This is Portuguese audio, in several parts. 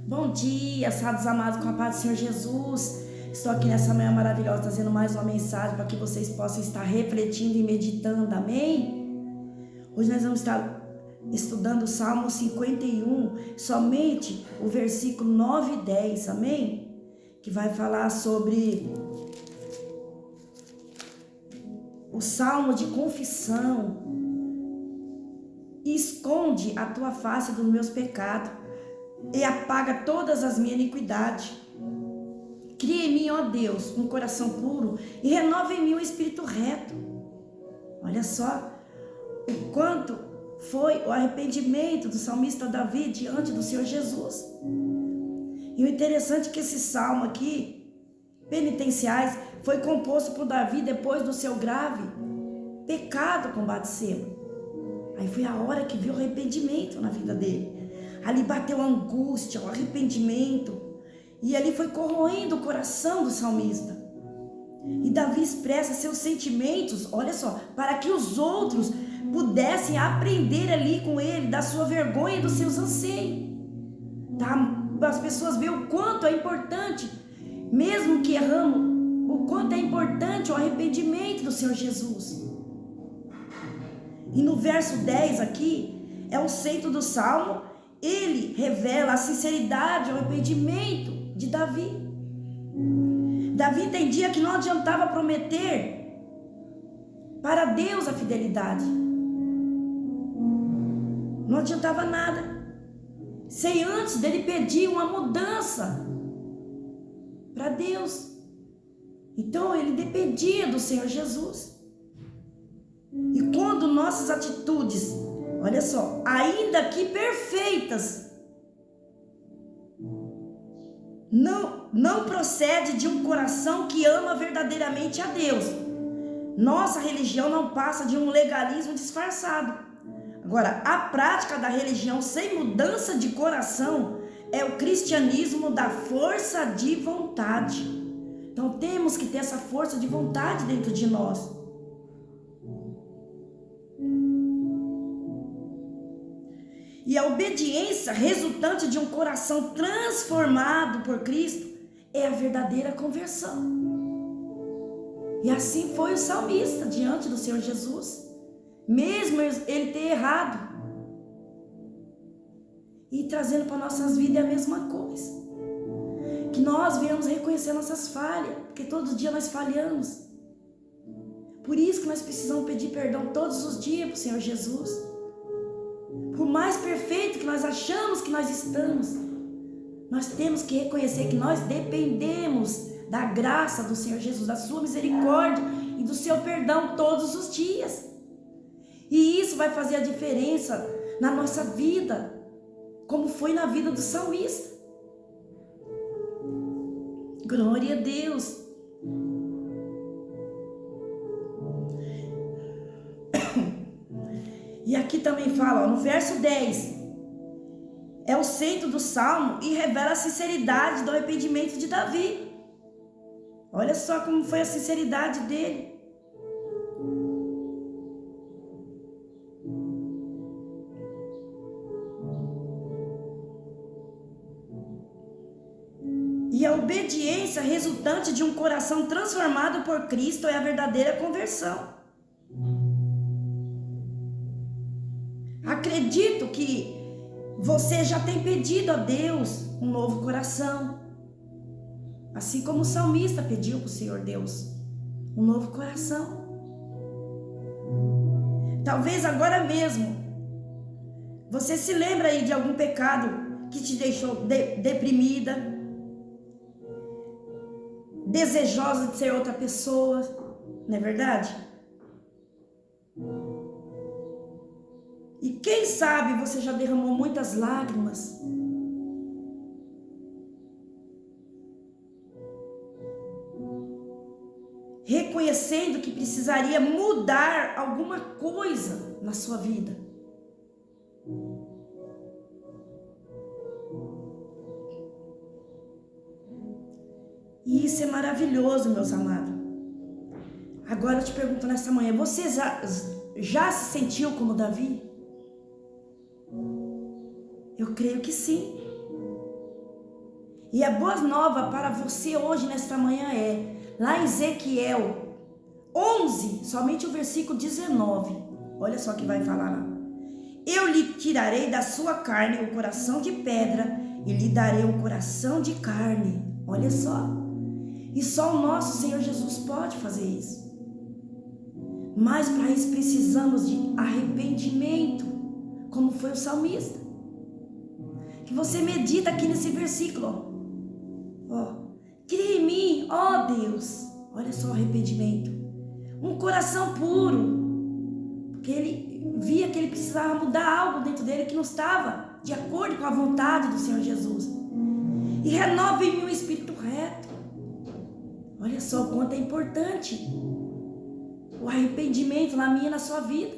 Bom dia, sábios amados, com a paz do Senhor Jesus. Estou aqui nessa manhã maravilhosa trazendo mais uma mensagem para que vocês possam estar refletindo e meditando, amém? Hoje nós vamos estar estudando o Salmo 51, somente o versículo 9 e 10, amém? Que vai falar sobre o Salmo de confissão. Esconde a tua face dos meus pecados e apaga todas as minhas iniquidades. Cria em mim, ó Deus, um coração puro e renova em mim um espírito reto. Olha só o quanto foi o arrependimento do salmista Davi diante do Senhor Jesus. E o interessante é que esse salmo aqui, penitenciais, foi composto por Davi depois do seu grave pecado com Batseba. Aí foi a hora que viu o arrependimento na vida dele. Ali bateu a angústia, o arrependimento. E ali foi corroendo o coração do salmista. E Davi expressa seus sentimentos, olha só, para que os outros pudessem aprender ali com ele da sua vergonha e dos seus anseios. Tá? As pessoas veem o quanto é importante, mesmo que erramos, o quanto é importante o arrependimento do Senhor Jesus. E no verso 10 aqui, é o centro do salmo, ele revela a sinceridade, o arrependimento de Davi. Davi entendia que não adiantava prometer para Deus a fidelidade. Não adiantava nada, sem antes dele pedir uma mudança para Deus. Então ele dependia do Senhor Jesus. E quando nossas atitudes, olha só, ainda que perfeitas, não procede de um coração que ama verdadeiramente a Deus, nossa religião não passa de um legalismo disfarçado. Agora, a prática da religião sem mudança de coração é o cristianismo da força de vontade. Então temos que ter essa força de vontade dentro de nós. E a obediência resultante de um coração transformado por Cristo é a verdadeira conversão. E assim foi o salmista diante do Senhor Jesus, mesmo ele ter errado. E trazendo para nossas vidas é a mesma coisa. Que nós venhamos reconhecer nossas falhas, porque todo dia nós falhamos. Por isso que nós precisamos pedir perdão todos os dias para o Senhor Jesus. Por mais perfeito que nós achamos que nós estamos, nós temos que reconhecer que nós dependemos da graça do Senhor Jesus, da sua misericórdia e do seu perdão todos os dias. E isso vai fazer a diferença na nossa vida, como foi na vida do salmista. Glória a Deus. E aqui também fala, ó, no verso 10, é o centro do salmo e revela a sinceridade do arrependimento de Davi. Olha só como foi a sinceridade dele. E a obediência resultante de um coração transformado por Cristo é a verdadeira conversão. Acredito que você já tem pedido a Deus um novo coração, assim como o salmista pediu para o Senhor Deus um novo coração. Talvez agora mesmo você se lembra aí de algum pecado que te deixou deprimida, desejosa de ser outra pessoa, não é verdade? E quem sabe você já derramou muitas lágrimas. Reconhecendo que precisaria mudar alguma coisa na sua vida. E isso é maravilhoso, meus amados. Agora eu te pergunto nessa manhã, você já se sentiu como Davi? Eu creio que sim. E a boa nova para você hoje, nesta manhã, lá em Ezequiel 11, somente o versículo 19. Olha só que vai falar lá. Eu lhe tirarei da sua carne o coração de pedra e lhe darei um coração de carne. Olha só. E só o nosso Senhor Jesus pode fazer isso. Mas para isso precisamos de arrependimento, como foi o salmista. Que você medita aqui nesse versículo. Cria em mim, ó Deus. Olha só o arrependimento. Um coração puro. Porque ele via que ele precisava mudar algo dentro dele que não estava de acordo com a vontade do Senhor Jesus. E renova em mim o espírito reto. Olha só o quanto é importante o arrependimento na minha e na sua vida.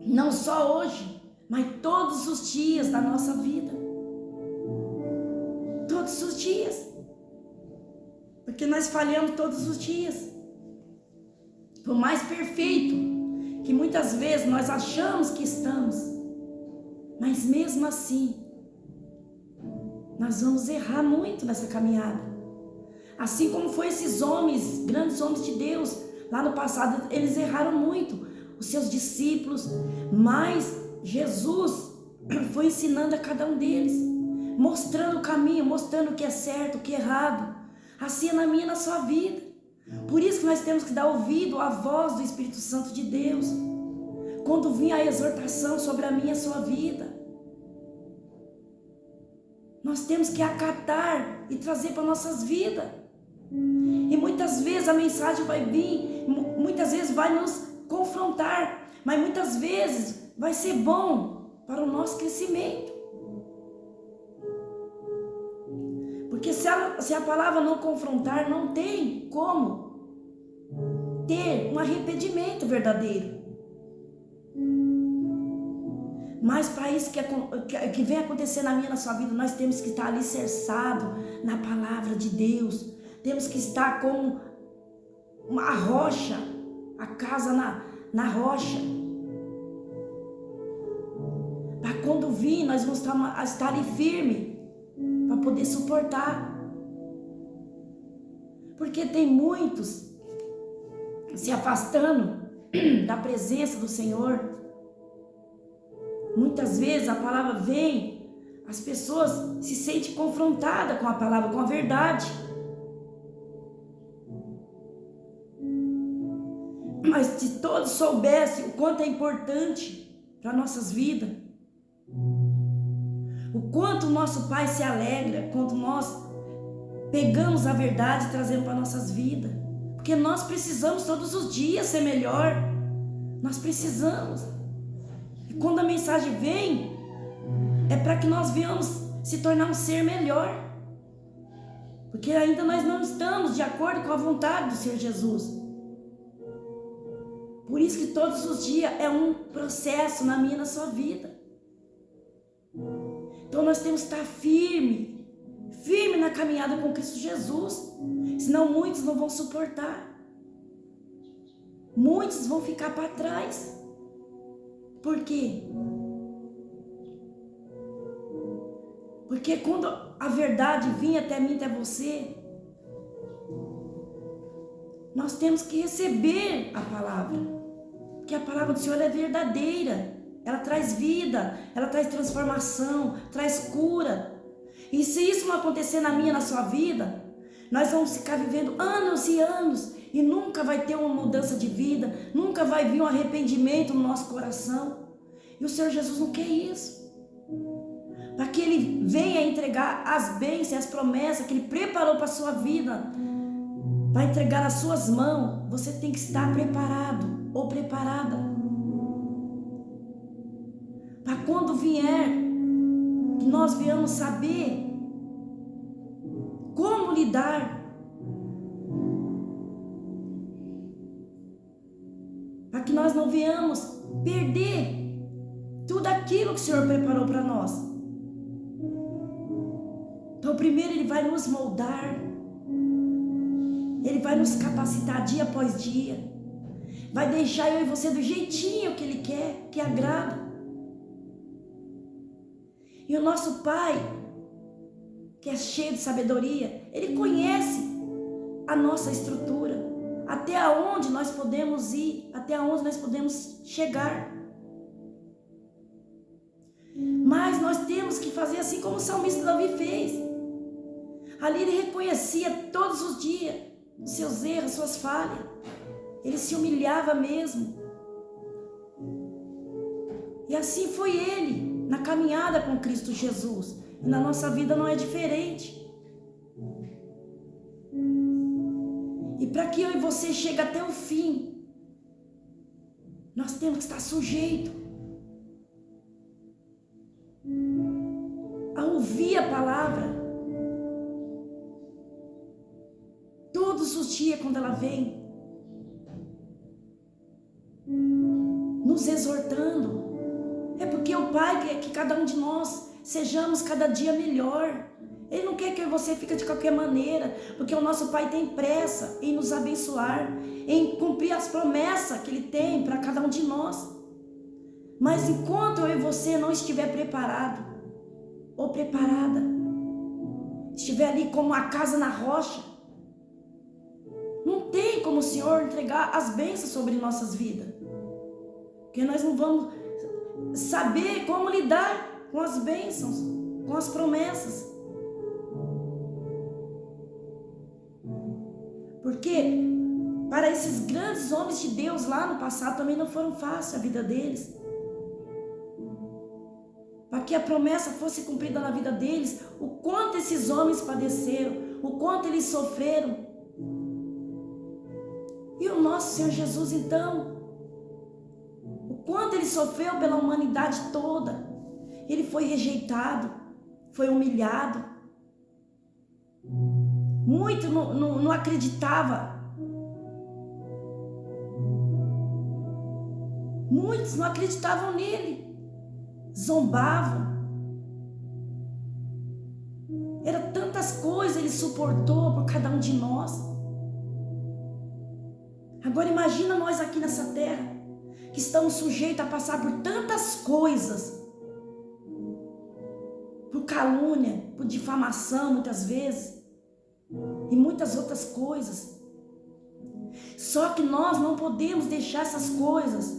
Não só hoje, mas todos os dias da nossa vida. Todos os dias. Porque nós falhamos todos os dias. Por mais perfeito que muitas vezes nós achamos que estamos, mas mesmo assim, nós vamos errar muito nessa caminhada. Assim como foi esses homens, grandes homens de Deus, lá no passado, eles erraram muito, os seus discípulos, mas Jesus foi ensinando a cada um deles, mostrando o caminho, mostrando o que é certo, o que é errado. Assim é na minha e na sua vida. Por isso que nós temos que dar ouvido à voz do Espírito Santo de Deus, quando vir a exortação sobre a minha e a sua vida. Nós temos que acatar e trazer para nossas vidas. E muitas vezes a mensagem vai vir, muitas vezes vai nos confrontar, mas muitas vezes vai ser bom para o nosso crescimento. Porque se a palavra não confrontar, não tem como ter um arrependimento verdadeiro. Mas para isso que vem acontecer na minha e na sua vida, nós temos que estar alicerçados na palavra de Deus. Temos que estar como uma rocha, a casa na rocha. Para quando vir, nós vamos estar ali firme, para poder suportar. Porque tem muitos se afastando da presença do Senhor. Muitas vezes a palavra vem, as pessoas se sentem confrontadas com a palavra, com a verdade. Mas se todos soubessem o quanto é importante para nossas vidas, o quanto o nosso Pai se alegra quando nós pegamos a verdade e trazemos para nossas vidas. Porque nós precisamos todos os dias ser melhor. Nós precisamos. E quando a mensagem vem, é para que nós venhamos se tornar um ser melhor. Porque ainda nós não estamos de acordo com a vontade do Senhor Jesus. Por isso que todos os dias é um processo na minha e na sua vida. Então nós temos que estar firme na caminhada com Cristo Jesus. Senão muitos não vão suportar. Muitos vão ficar para trás. Por quê? Porque quando a verdade vir até mim, até você, nós temos que receber a palavra. Porque a palavra do Senhor é verdadeira. Ela traz vida, ela traz transformação, traz cura. E se isso não acontecer na minha, na sua vida, nós vamos ficar vivendo anos e anos e nunca vai ter uma mudança de vida, nunca vai vir um arrependimento no nosso coração. E o Senhor Jesus não quer isso. Para que Ele venha entregar as bênçãos, as promessas que Ele preparou para a sua vida, para entregar nas suas mãos, você tem que estar preparado ou preparada. Para quando vier, que nós venhamos saber como lidar. Para que nós não venhamos perder tudo aquilo que o Senhor preparou para nós. Então primeiro Ele vai nos moldar. Ele vai nos capacitar dia após dia. Vai deixar eu e você do jeitinho que Ele quer, que agrada. E o nosso Pai que é cheio de sabedoria. Ele conhece a nossa estrutura, até aonde nós podemos ir, até aonde nós podemos chegar. Mas nós temos que fazer assim como o salmista Davi fez. Ali ele reconhecia todos os dias os seus erros, suas falhas. Ele se humilhava mesmo. E assim foi ele, na caminhada com Cristo Jesus. E na nossa vida não é diferente. E para que eu e você chegue até o fim, nós temos que estar sujeitos a ouvir a palavra todos os dias quando ela vem, nos exortando. É porque o Pai quer que cada um de nós sejamos cada dia melhor. Ele não quer que você fique de qualquer maneira, porque o nosso Pai tem pressa em nos abençoar, em cumprir as promessas que Ele tem para cada um de nós. Mas enquanto eu e você não estiver preparado ou preparada, estiver ali como a casa na rocha, não tem como o Senhor entregar as bênçãos sobre nossas vidas, porque nós não vamos saber como lidar com as bênçãos, com as promessas. Porque para esses grandes homens de Deus lá no passado também não foram fácil a vida deles. Para que a promessa fosse cumprida na vida deles, o quanto esses homens padeceram, o quanto eles sofreram. E o nosso Senhor Jesus então, o quanto ele sofreu pela humanidade toda. Ele foi rejeitado, foi humilhado. Muito não acreditava. Muitos não acreditavam nele. Zombavam. Era tantas coisas ele suportou por cada um de nós. Agora imagina nós aqui nessa terra, que estamos sujeitos a passar por tantas coisas. Por calúnia, por difamação muitas vezes. E muitas outras coisas. Só que nós não podemos deixar essas coisas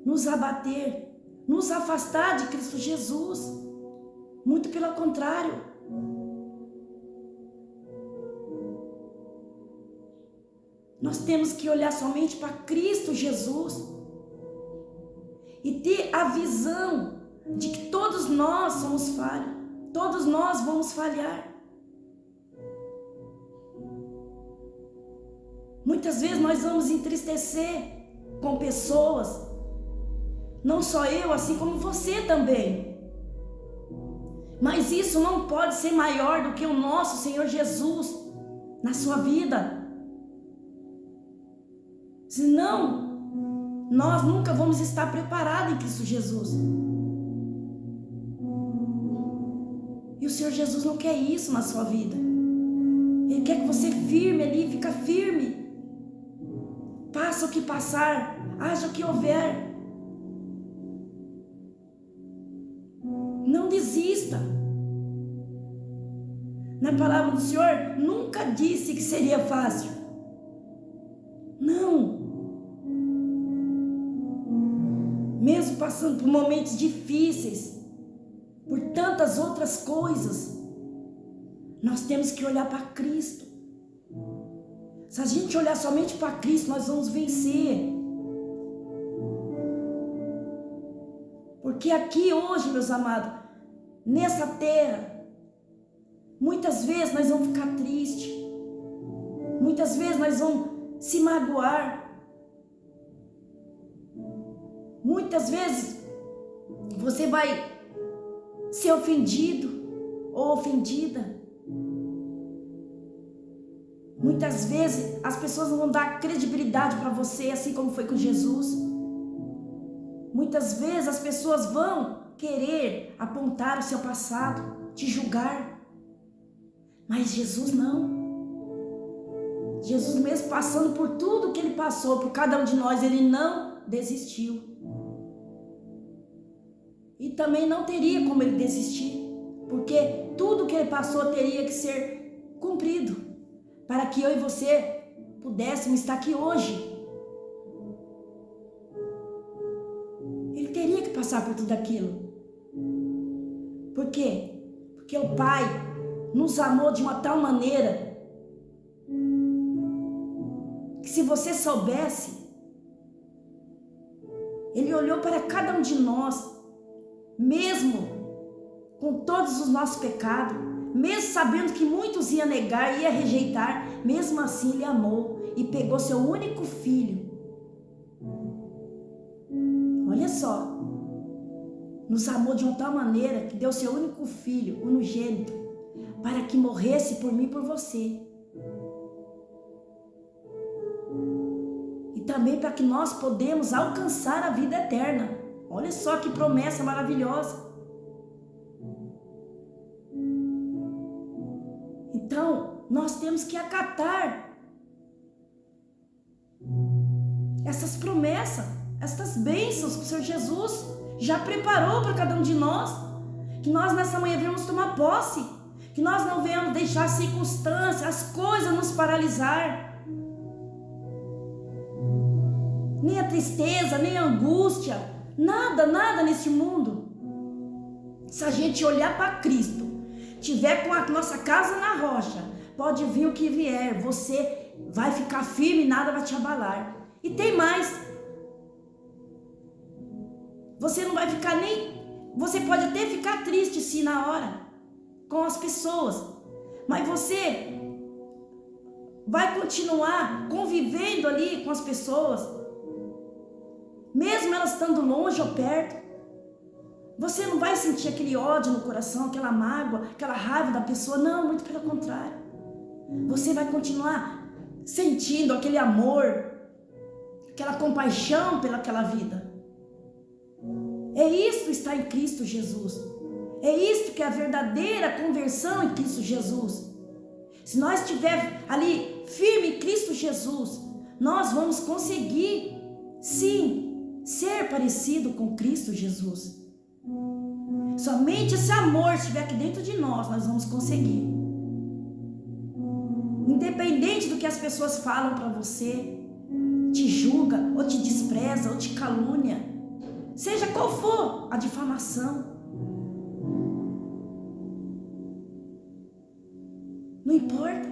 nos abater, nos afastar de Cristo Jesus. Muito pelo contrário. Nós temos que olhar somente para Cristo Jesus e ter a visão de que todos nós somos falhos, todos nós vamos falhar. Muitas vezes nós vamos entristecer com pessoas, não só eu, assim como você também. Mas isso não pode ser maior do que o nosso Senhor Jesus na sua vida. Senão, nós nunca vamos estar preparados em Cristo Jesus. E o Senhor Jesus não quer isso na sua vida. Ele quer que você firme ali, fica firme. Passa o que passar, haja o que houver. Não desista. Na palavra do Senhor, nunca disse que seria fácil. Não. Mesmo passando por momentos difíceis, por tantas outras coisas, nós temos que olhar para Cristo. Se a gente olhar somente para Cristo, nós vamos vencer. Porque aqui hoje, meus amados, nessa terra, muitas vezes nós vamos ficar tristes. Muitas vezes nós vamos se magoar. Muitas vezes você vai ser ofendido ou ofendida. Muitas vezes as pessoas não vão dar credibilidade para você, assim como foi com Jesus. Muitas vezes as pessoas vão querer apontar o seu passado, te julgar. Mas Jesus não. Jesus mesmo passando por tudo que ele passou, por cada um de nós, ele não desistiu. E também não teria como ele desistir, porque tudo que ele passou teria que ser cumprido, para que eu e você pudéssemos estar aqui hoje. Ele teria que passar por tudo aquilo. Por quê? Porque o Pai nos amou de uma tal maneira que, se você soubesse, Ele olhou para cada um de nós, mesmo com todos os nossos pecados, mesmo sabendo que muitos iam negar, iam rejeitar, mesmo assim Ele amou e pegou seu único filho. Olha só, nos amou de uma tal maneira que deu seu único filho, unigênito, para que morresse por mim e por você. E também para que nós podemos alcançar a vida eterna. Olha só que promessa maravilhosa. Então, nós temos que acatar essas promessas, essas bênçãos que o Senhor Jesus já preparou para cada um de nós. Que nós nessa manhã venhamos tomar posse. Que nós não venhamos deixar as circunstâncias, as coisas nos paralisar. Nem a tristeza, nem a angústia. Nada nesse mundo. Se a gente olhar para Cristo, tiver com a nossa casa na rocha, pode vir o que vier, você vai ficar firme e nada vai te abalar. E tem mais. Você não vai ficar nem... Você pode até ficar triste sim na hora, com as pessoas, mas você vai continuar convivendo ali com as pessoas, mesmo elas estando longe ou perto. Você não vai sentir aquele ódio no coração, aquela mágoa, aquela raiva da pessoa. Não, muito pelo contrário. Você vai continuar sentindo aquele amor, aquela compaixão pelaquela vida. É isto estar em Cristo Jesus. É isto que é a verdadeira conversão em Cristo Jesus. Se nós estivermos ali firme em Cristo Jesus, nós vamos conseguir, sim, ser parecido com Cristo Jesus. Somente esse amor estiver aqui dentro de nós vamos conseguir. Independente do que as pessoas falam para você, te julga, ou te despreza, ou te calúnia, seja qual for a difamação, não importa,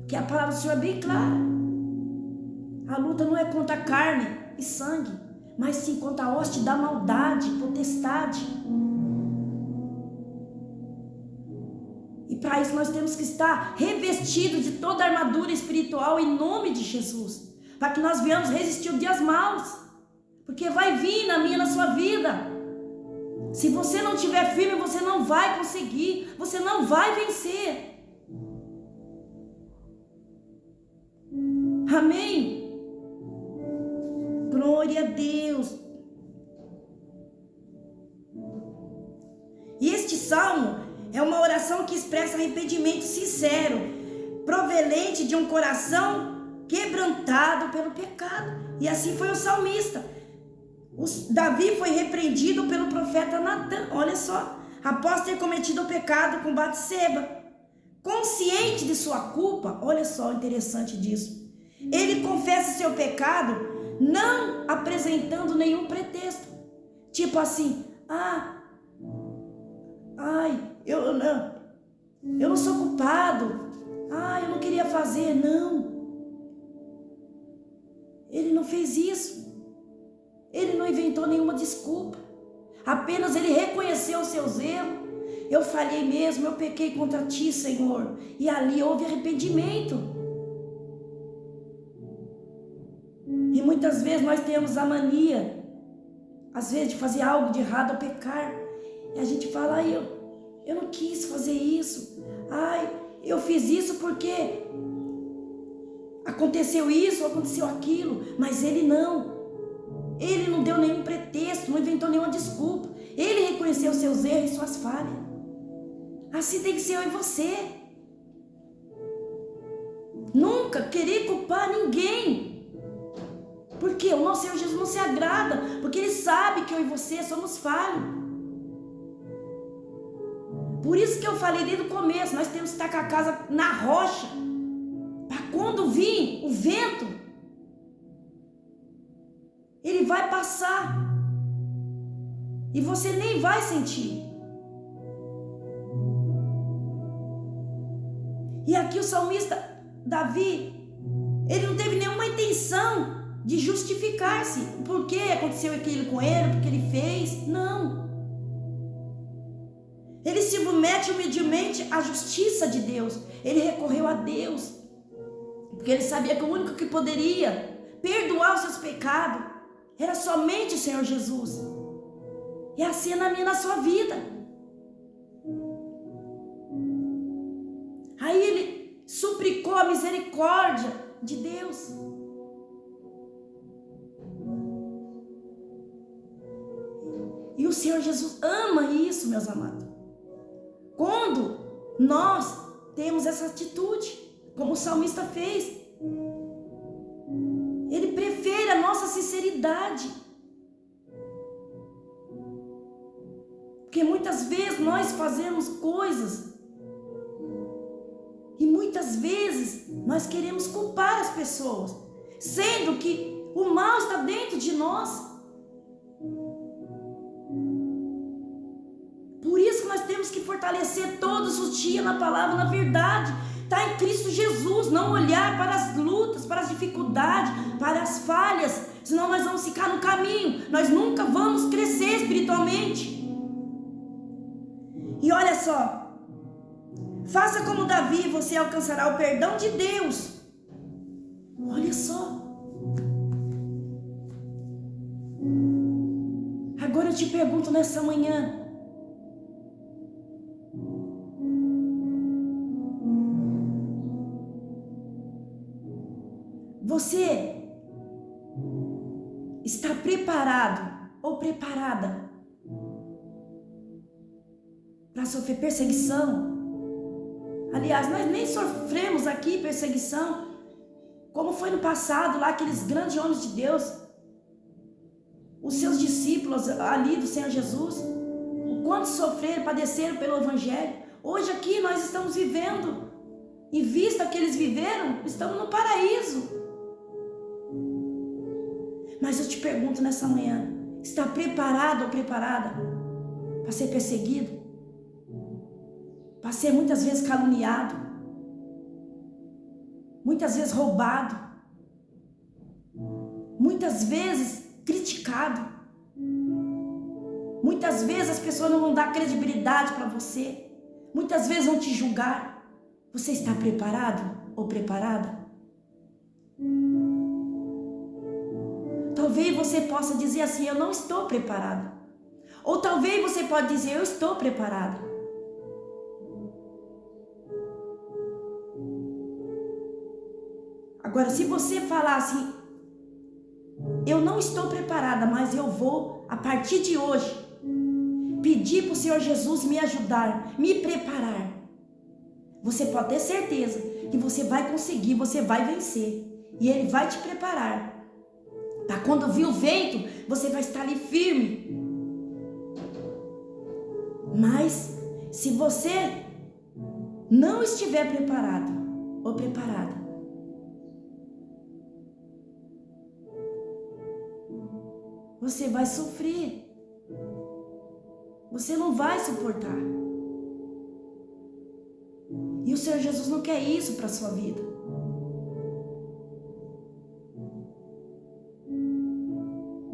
porque a palavra do Senhor é bem clara. A luta não é contra a carne e sangue, mas sim contra a hoste da maldade, potestade. E para isso nós temos que estar revestidos de toda a armadura espiritual em nome de Jesus, para que nós venhamos resistir os dias maus, porque vai vir na minha, na sua vida. Se você não estiver firme, você não vai conseguir, você não vai vencer. Amém? Glória a Deus. E este salmo é uma oração que expressa arrependimento sincero, provelente de um coração quebrantado pelo pecado. E assim foi o salmista. Davi foi repreendido pelo profeta Natan, olha só, após ter cometido o pecado com Batseba. Consciente de sua culpa, olha só o interessante disso. Ele confessa seu pecado, não apresentando nenhum pretexto. Tipo assim, eu não sou culpado. Eu não queria fazer. Não. Ele não fez isso. Ele não inventou nenhuma desculpa. Apenas ele reconheceu os seus erros. Eu falhei mesmo, eu pequei contra ti, Senhor. E ali houve arrependimento. E muitas vezes nós temos a mania, às vezes, de fazer algo de errado ou pecar. E a gente fala, eu não quis fazer isso. Eu fiz isso porque aconteceu isso, aconteceu aquilo. Mas ele não. Ele não deu nenhum pretexto, não inventou nenhuma desculpa. Ele reconheceu seus erros e suas falhas. Assim tem que ser eu e você. Nunca querer culpar ninguém. Porque o nosso Senhor Jesus não se agrada, porque Ele sabe que eu e você somos falhos. Por isso que eu falei desde o começo, nós temos que estar com a casa na rocha, para quando vir o vento, ele vai passar e você nem vai sentir. E aqui o salmista Davi, ele não teve nenhuma intenção de justificar-se, porque aconteceu aquilo com ele, porque ele fez, não. Ele se submete humildemente à justiça de Deus. Ele recorreu a Deus, porque ele sabia que o único que poderia perdoar os seus pecados era somente o Senhor Jesus. E assim é na minha e na sua vida. Aí ele suplicou a misericórdia de Deus. E o Senhor Jesus ama isso, meus amados. Quando nós temos essa atitude, como o salmista fez, ele prefere a nossa sinceridade. Porque muitas vezes nós fazemos coisas e muitas vezes nós queremos culpar as pessoas, sendo que o mal está dentro de nós. Por isso que nós temos que fortalecer todos os dias na palavra, na verdade. Está em Cristo Jesus, não olhar para as lutas, para as dificuldades, para as falhas, senão nós vamos ficar no caminho, nós nunca vamos crescer espiritualmente. E olha só, faça como Davi, você alcançará o perdão de Deus. Olha só. Agora eu te pergunto nessa manhã, você está preparado ou preparada para sofrer perseguição? Aliás, nós nem sofremos aqui perseguição, como foi no passado lá, aqueles grandes homens de Deus, os seus discípulos ali do Senhor Jesus, o quanto sofreram, padeceram pelo Evangelho. Hoje aqui nós estamos vivendo, em vista que eles viveram, estamos no paraíso. Mas eu te pergunto nessa manhã, está preparado ou preparada para ser perseguido? Para ser muitas vezes caluniado, muitas vezes roubado, muitas vezes criticado, muitas vezes as pessoas não vão dar credibilidade para você, muitas vezes vão te julgar. Você está preparado ou preparada? Talvez você possa dizer assim, eu não estou preparado. Ou talvez você pode dizer, eu estou preparado. Agora, se você falar assim, eu não estou preparada, mas eu vou, a partir de hoje, pedir para o Senhor Jesus me ajudar, me preparar. Você pode ter certeza que você vai conseguir, você vai vencer. E Ele vai te preparar. Para quando vir o vento, você vai estar ali firme. Mas, se você não estiver preparado ou preparada, você vai sofrer. Você não vai suportar. E o Senhor Jesus não quer isso para a sua vida.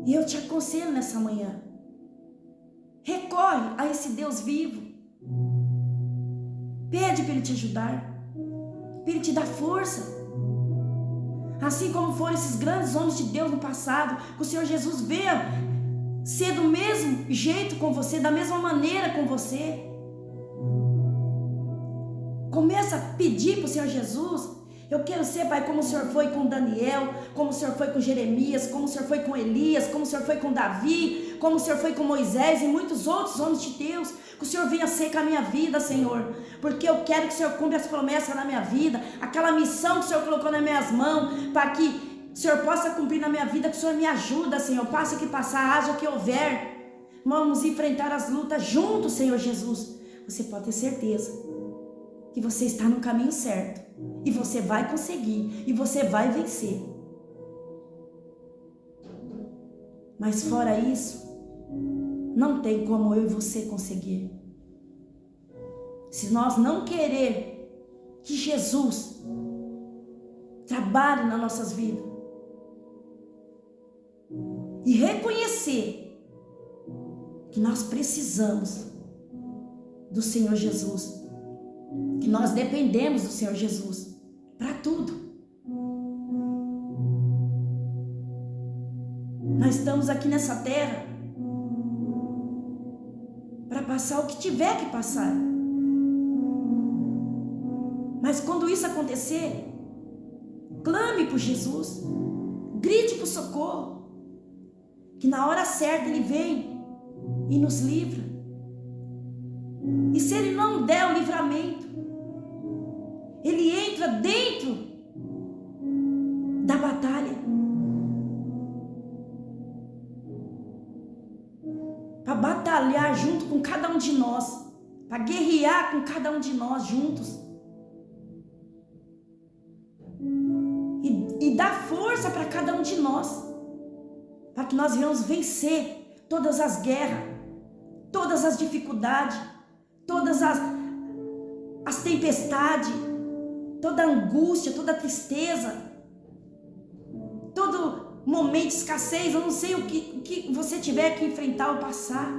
E eu te aconselho nessa manhã, recorre a esse Deus vivo. Pede para Ele te ajudar, para Ele te dar força. Assim como foram esses grandes homens de Deus no passado, que o Senhor Jesus veio ser do mesmo jeito com você, da mesma maneira com você. Começa a pedir para o Senhor Jesus. Eu quero ser, Pai, como o Senhor foi com Daniel, como o Senhor foi com Jeremias, como o Senhor foi com Elias, como o Senhor foi com Davi, como o Senhor foi com Moisés e muitos outros homens de Deus. Que o Senhor venha ser com a minha vida, Senhor, porque eu quero que o Senhor cumpra as promessas na minha vida, aquela missão que o Senhor colocou nas minhas mãos, para que o Senhor possa cumprir na minha vida, que o Senhor me ajuda, Senhor, passa que passar, haja que houver. Vamos enfrentar as lutas juntos, Senhor Jesus. você pode ter certeza que você está no caminho certo. E você vai conseguir. E você vai vencer. Mas fora isso, não tem como eu e você conseguir. Se nós não querer que Jesus trabalhe nas nossas vidas e reconhecer que nós precisamos do Senhor Jesus, que nós dependemos do Senhor Jesus para tudo. Nós estamos aqui nessa terra para passar o que tiver que passar. Mas quando isso acontecer, clame por Jesus, grite por socorro, que na hora certa Ele vem e nos livra. E se Ele não der o livramento, Ele entra dentro da batalha para batalhar junto com cada um de nós, para guerrear com cada um de nós juntos e dar força para cada um de nós, para que nós venhamos vencer todas as guerras, todas as dificuldades, todas as tempestades, toda a angústia, toda a tristeza, todo momento de escassez. Eu não sei o que você tiver que enfrentar ou passar.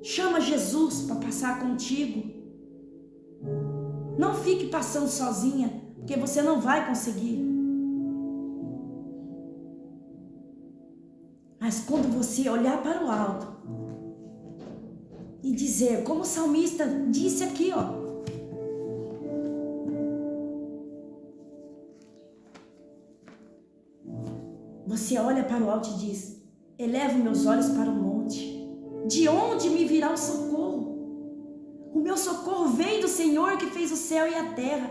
Chama Jesus para passar contigo. Não fique passando sozinha, porque você não vai conseguir. Mas quando você olhar para o alto e dizer, como o salmista disse aqui, ó, você olha para o alto e diz, elevo meus olhos para o monte, de onde me virá o socorro? O meu socorro vem do Senhor que fez o céu e a terra.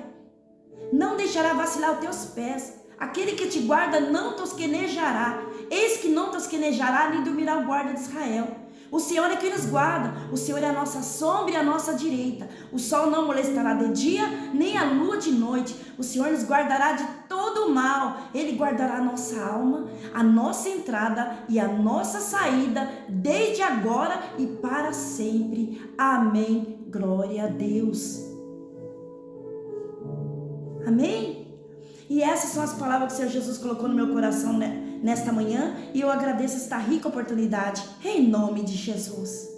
Não deixará vacilar os teus pés. Aquele que te guarda não tosquenejará. Eis que não tosquenejará, nem dormirá o guarda de Israel. O Senhor é quem nos guarda. O Senhor é a nossa sombra e a nossa direita. O sol não molestará de dia, nem a lua de noite. O Senhor nos guardará de todo o mal. Ele guardará a nossa alma, a nossa entrada e a nossa saída, desde agora e para sempre. Amém. Glória a Deus. Amém? E essas são as palavras que o Senhor Jesus colocou no meu coração nesta manhã. E eu agradeço esta rica oportunidade. Em nome de Jesus.